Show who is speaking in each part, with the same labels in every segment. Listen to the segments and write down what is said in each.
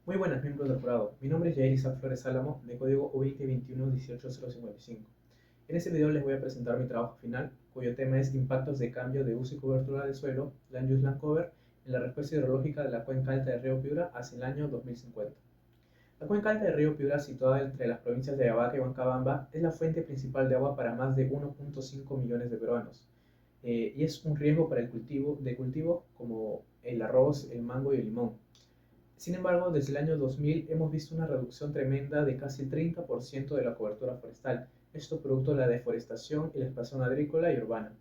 Speaker 1: Muy buenas miembros del jurado, mi nombre es Jair Isaac Flores Álamo, de código U2021-18055. En este video les voy a presentar mi trabajo final, cuyo tema es Impactos de cambio de uso y cobertura del suelo, Land Use Land Cover, en la respuesta hidrológica de la cuenca alta del río Piura hacia el año 2050. La cuenca alta del río Piura, situada entre las provincias de Ayabaca y Huancabamba, es la fuente principal de agua para más de 1.5 millones de peruanos, y es un riesgo para el cultivo como el arroz, el mango y el limón. Sin embargo, desde el año 2000 hemos visto una reducción tremenda de casi el 30% de la cobertura forestal, esto producto de la deforestación y la expansión agrícola y urbana.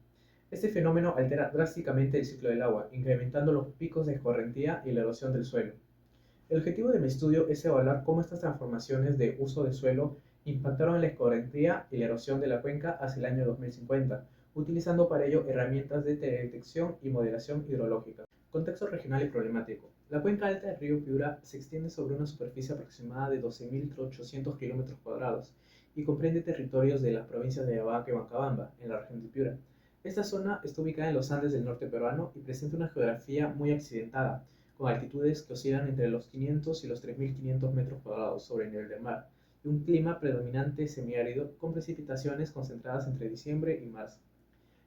Speaker 1: Este fenómeno altera drásticamente el ciclo del agua, incrementando los picos de escorrentía y la erosión del suelo. El objetivo de mi estudio es evaluar cómo estas transformaciones de uso de suelo impactaron en la escorrentía y la erosión de la cuenca hacia el año 2050, utilizando para ello herramientas de detección y modelación hidrológica. Contexto regional y problemático. La cuenca alta del río Piura se extiende sobre una superficie aproximada de 12.800 km² y comprende territorios de las provincias de Ayabaca y Huancabamba, en la región de Piura. Esta zona está ubicada en los Andes del norte peruano y presenta una geografía muy accidentada, con altitudes que oscilan entre los 500 y los 3.500 metros cuadrados sobre el nivel del mar, y un clima predominante semiárido con precipitaciones concentradas entre diciembre y marzo.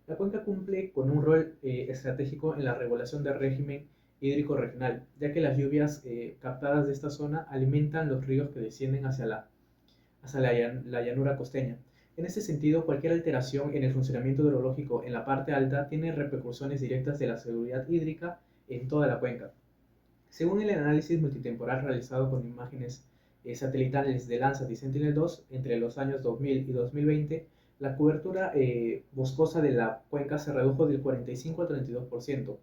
Speaker 1: La cuenca cumple con un rol estratégico en la regulación del régimen hídrico regional, ya que las lluvias captadas de esta zona alimentan los ríos que descienden hacia la llanura costeña. En este sentido, cualquier alteración en el funcionamiento hidrológico en la parte alta tiene repercusiones directas de la seguridad hídrica en toda la cuenca. Según el análisis multitemporal realizado con imágenes satelitales de Landsat y Sentinel-2 entre los años 2000 y 2020, la cobertura boscosa de la cuenca se redujo del 45 al 32%.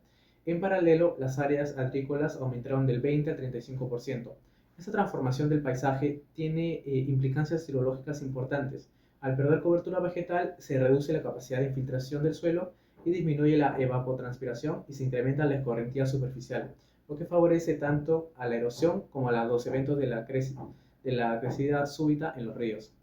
Speaker 1: En paralelo, las áreas agrícolas aumentaron del 20 al 35%. Esta transformación del paisaje tiene implicancias hidrológicas importantes. Al perder cobertura vegetal, se reduce la capacidad de infiltración del suelo y disminuye la evapotranspiración y se incrementa la escorrentía superficial, lo que favorece tanto a la erosión como a los eventos de la crecida súbita en los ríos.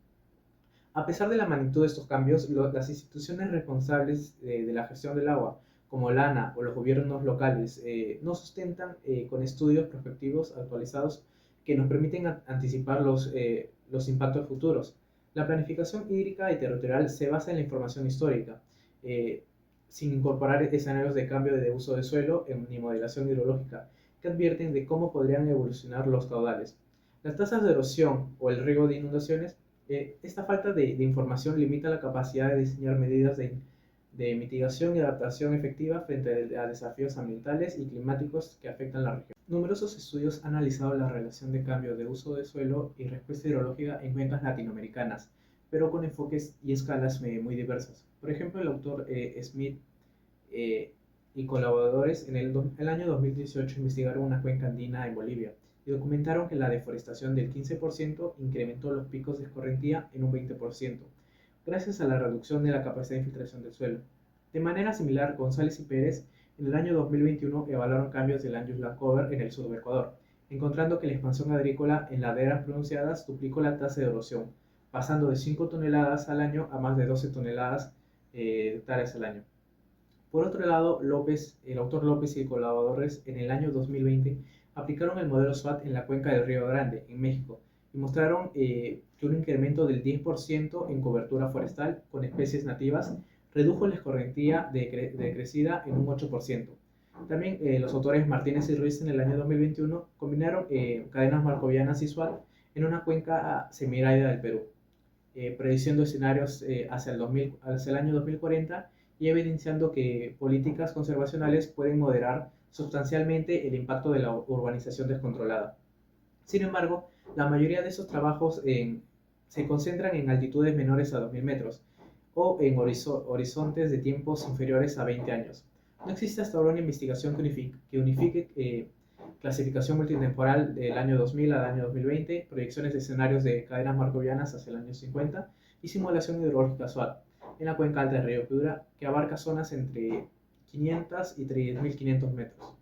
Speaker 1: A pesar de la magnitud de estos cambios, las instituciones responsables de la gestión del agua, como la ANA o los gobiernos locales, no sustentan con estudios prospectivos actualizados que nos permiten anticipar los impactos futuros. La planificación hídrica y territorial se basa en la información histórica, eh, sin incorporar escenarios de cambio de uso de suelo ni modelación hidrológica, que advierten de cómo podrían evolucionar los caudales. Las tasas de erosión o el riesgo de inundaciones. Esta falta de información limita la capacidad de diseñar medidas de mitigación y adaptación efectiva frente a desafíos ambientales y climáticos que afectan la región. Numerosos estudios han analizado la relación de cambio de uso de suelo y respuesta hidrológica en cuencas latinoamericanas, pero con enfoques y escalas muy diversas. Por ejemplo, el autor Smith eh, y colaboradores en el año 2018 investigaron una cuenca andina en Bolivia y documentaron que la deforestación del 15% incrementó los picos de escorrentía en un 20%, gracias a la reducción de la capacidad de infiltración del suelo. De manera similar, González y Pérez en el año 2021 evaluaron cambios del Land Use Land Cover en el sur de Ecuador, encontrando que la expansión agrícola en laderas pronunciadas duplicó la tasa de erosión, pasando de 5 toneladas al año a más de 12 toneladas de hectáreas al año. Por otro lado, el autor López y colaboradores en el año 2020 aplicaron el modelo SWAT en la cuenca del Río Grande, en México, y mostraron que un incremento del 10% en cobertura forestal con especies nativas redujo la escorrentía de crecida en un 8%. También los autores Martínez y Ruiz en el año 2021 combinaron cadenas marcovianas y SWAT en una cuenca semiárida del Perú, prediciendo escenarios hacia el año 2040 y evidenciando que políticas conservacionales pueden moderar sustancialmente el impacto de la urbanización descontrolada. Sin embargo, la mayoría de esos trabajos se concentran en altitudes menores a 2.000 metros o en horizontes de tiempos inferiores a 20 años. No existe hasta ahora una investigación que unifique clasificación multitemporal del año 2000 al año 2020, proyecciones de escenarios de cadenas marcovianas hacia el año 50 y simulación hidrológica SWAT en la cuenca alta del río Piura, que abarca zonas entre 500 y 3.500 metros.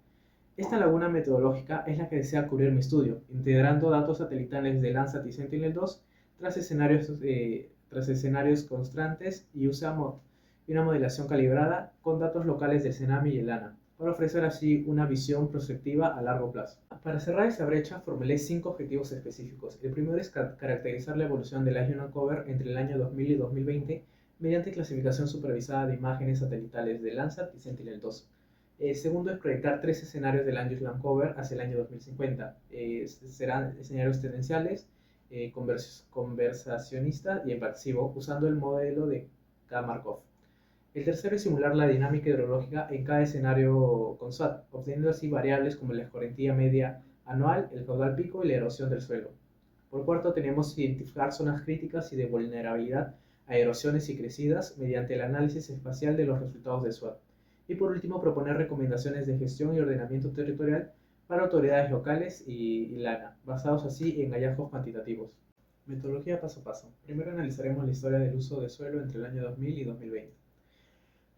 Speaker 1: Esta laguna metodológica es la que desea cubrir mi estudio, integrando datos satelitales de Landsat y Sentinel-2 tras escenarios constantes y una modelación calibrada con datos locales del CENAMI y el ANA, para ofrecer así una visión prospectiva a largo plazo. Para cerrar esta brecha, formulé 5 objetivos específicos. El primero es caracterizar la evolución del Agile Uncover entre el año 2000 y 2020 mediante clasificación supervisada de imágenes satelitales de Landsat y Sentinel-2. El segundo es proyectar 3 escenarios del Agile Uncover hacia el año 2050. Serán escenarios tendenciales, conversacionista y expansivo, usando el modelo de K-Markov. El tercero es simular la dinámica hidrológica en cada escenario con SWAT, obteniendo así variables como la escorrentía media anual, el caudal pico y la erosión del suelo. Por cuarto, tenemos identificar zonas críticas y de vulnerabilidad a erosiones y crecidas mediante el análisis espacial de los resultados de SWAT. Y por último, proponer recomendaciones de gestión y ordenamiento territorial para autoridades locales y LANA, basados así en hallazgos cuantitativos. Metodología paso a paso. Primero analizaremos la historia del uso de suelo entre el año 2000 y 2020.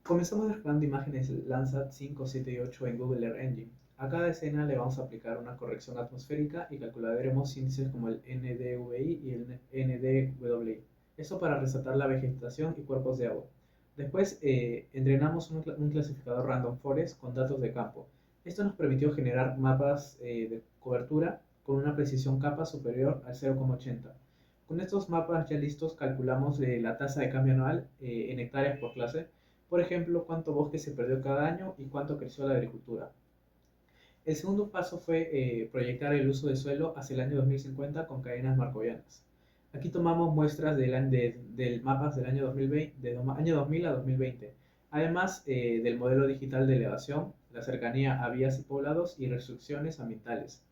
Speaker 1: Comenzamos descargando imágenes Landsat 5, 7 y 8 en Google Earth Engine. A cada escena le vamos a aplicar una corrección atmosférica y calcularemos índices como el NDVI y el NDWI. Esto para resaltar la vegetación y cuerpos de agua. Después entrenamos un clasificador Random Forest con datos de campo. Esto nos permitió generar mapas de cobertura con una precisión capa superior al 0,80. Con estos mapas ya listos calculamos la tasa de cambio anual en hectáreas por clase. Por ejemplo, cuánto bosque se perdió cada año y cuánto creció la agricultura. El segundo paso fue proyectar el uso de suelo hacia el año 2050 con cadenas markovianas. Aquí tomamos muestras del mapas del año 2020, año 2000 a 2020, además del modelo digital de elevación, la cercanía a vías y poblados y restricciones ambientales.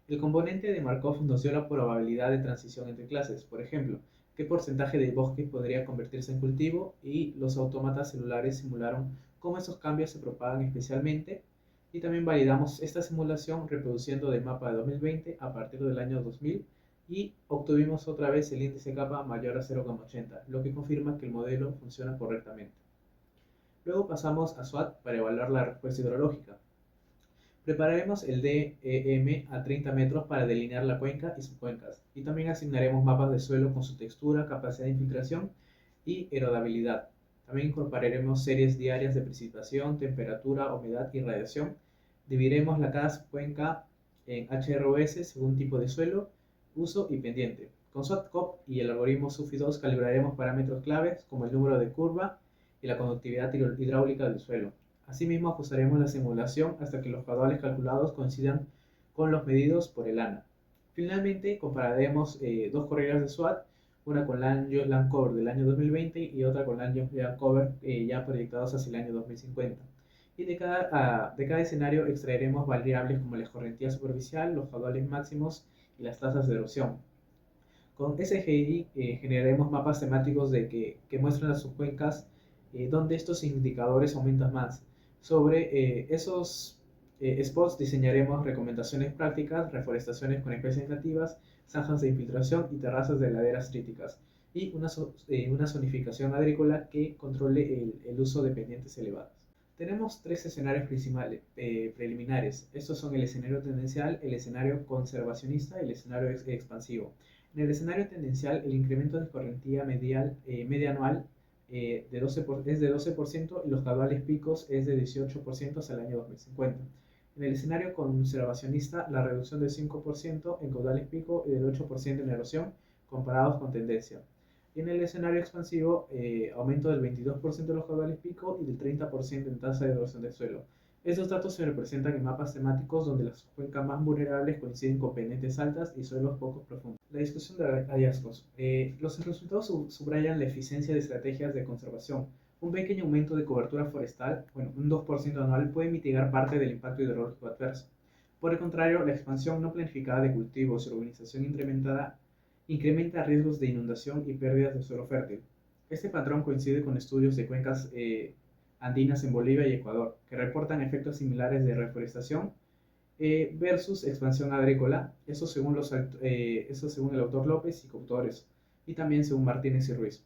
Speaker 1: El componente de Markov nos dio la probabilidad de transición entre clases, por ejemplo, qué porcentaje de bosque podría convertirse en cultivo, y los autómatas celulares simularon cómo esos cambios se propagan especialmente, y también validamos esta simulación reproduciendo del mapa de 2020 a partir del año 2000 y obtuvimos otra vez el índice kappa mayor a 0,80, lo que confirma que el modelo funciona correctamente. Luego pasamos a SWAT para evaluar la respuesta hidrológica. Prepararemos el DEM a 30 metros para delinear la cuenca y subcuencas, y también asignaremos mapas de suelo con su textura, capacidad de infiltración y erodabilidad. También incorporaremos series diarias de precipitación, temperatura, humedad y radiación. Dividiremos cada subcuenca en HROS según tipo de suelo, uso y pendiente. Con SWAT-COP y el algoritmo SUFI2 calibraremos parámetros claves como el número de curva y la conductividad hidráulica del suelo. Asimismo, ajustaremos la simulación hasta que los caudales calculados coincidan con los medidos por el ANA. Finalmente, compararemos dos corridas de SWAT, una con Land Cover del año 2020 y otra con Land Cover ya proyectados hacia el año 2050. Y de cada escenario extraeremos variables como la escorrentía superficial, los caudales máximos y las tasas de erosión. Con SGI generaremos mapas temáticos que muestran las subcuencas donde estos indicadores aumentan más. Sobre esos spots diseñaremos recomendaciones prácticas, reforestaciones con especies nativas, zanjas de infiltración y terrazas de laderas críticas, y una zonificación agrícola que controle el uso de pendientes elevadas. Tenemos tres escenarios principales, preliminares. Estos son el escenario tendencial, el escenario conservacionista y el escenario expansivo. En el escenario tendencial, el incremento de escorrentía media anual es de 12% y los caudales picos es de 18% hasta el año 2050. En el escenario conservacionista, la reducción del 5% en caudales pico y del 8% en erosión comparados con tendencia. Y en el escenario expansivo, aumento del 22% de los caudales pico y del 30% en tasa de erosión del suelo. Estos datos se representan en mapas temáticos donde las cuencas más vulnerables coinciden con pendientes altas y suelos poco profundos. La discusión de hallazgos. Los resultados subrayan la eficiencia de estrategias de conservación. Un pequeño aumento de cobertura forestal, un 2% anual, puede mitigar parte del impacto hidrológico adverso. Por el contrario, la expansión no planificada de cultivos y urbanización incrementa riesgos de inundación y pérdidas de suelo fértil. Este patrón coincide con estudios de cuencas andinas en Bolivia y Ecuador, que reportan efectos similares de reforestación versus expansión agrícola, eso según el autor López y coautores, y también según Martínez y Ruiz.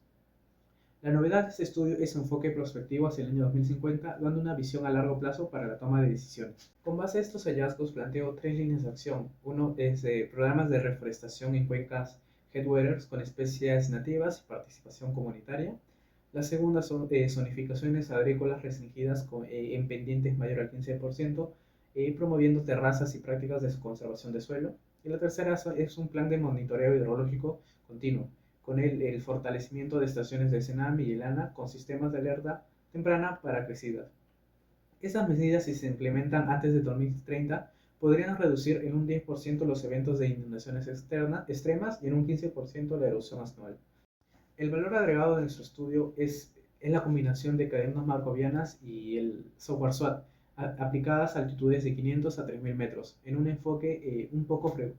Speaker 1: La novedad de este estudio es su enfoque prospectivo hacia el año 2050, dando una visión a largo plazo para la toma de decisiones. Con base a estos hallazgos planteo tres líneas de acción. Uno es programas de reforestación en cuencas headwaters con especies nativas y participación comunitaria. La segunda son zonificaciones agrícolas restringidas en pendientes mayor al 15%, promoviendo terrazas y prácticas de conservación de suelo. Y la tercera es un plan de monitoreo hidrológico continuo, con el fortalecimiento de estaciones de Senami y Elana con sistemas de alerta temprana para crecidas. Estas medidas, si se implementan antes de 2030, podrían reducir en un 10% los eventos de inundaciones extremas y en un 15% la erosión anual. El valor agregado de nuestro estudio es la combinación de cadenas marcovianas y el software SWAT, aplicadas a altitudes de 500 a 3000 metros, en un enfoque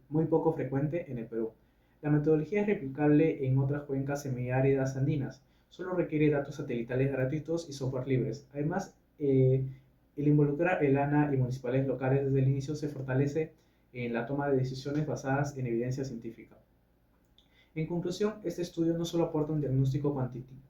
Speaker 1: muy poco frecuente en el Perú. La metodología es replicable en otras cuencas semiáridas andinas, solo requiere datos satelitales gratuitos y software libres. Además, el involucrar el ANA y municipales locales desde el inicio se fortalece en la toma de decisiones basadas en evidencia científica. En conclusión, este estudio no solo aporta un diagnóstico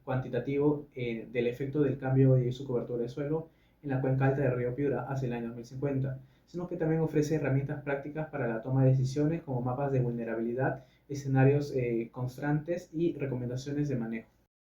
Speaker 1: cuantitativo del efecto del cambio de su cobertura de suelo en la cuenca alta del río Piura hacia el año 2050, sino que también ofrece herramientas prácticas para la toma de decisiones como mapas de vulnerabilidad, escenarios constantes y recomendaciones de manejo.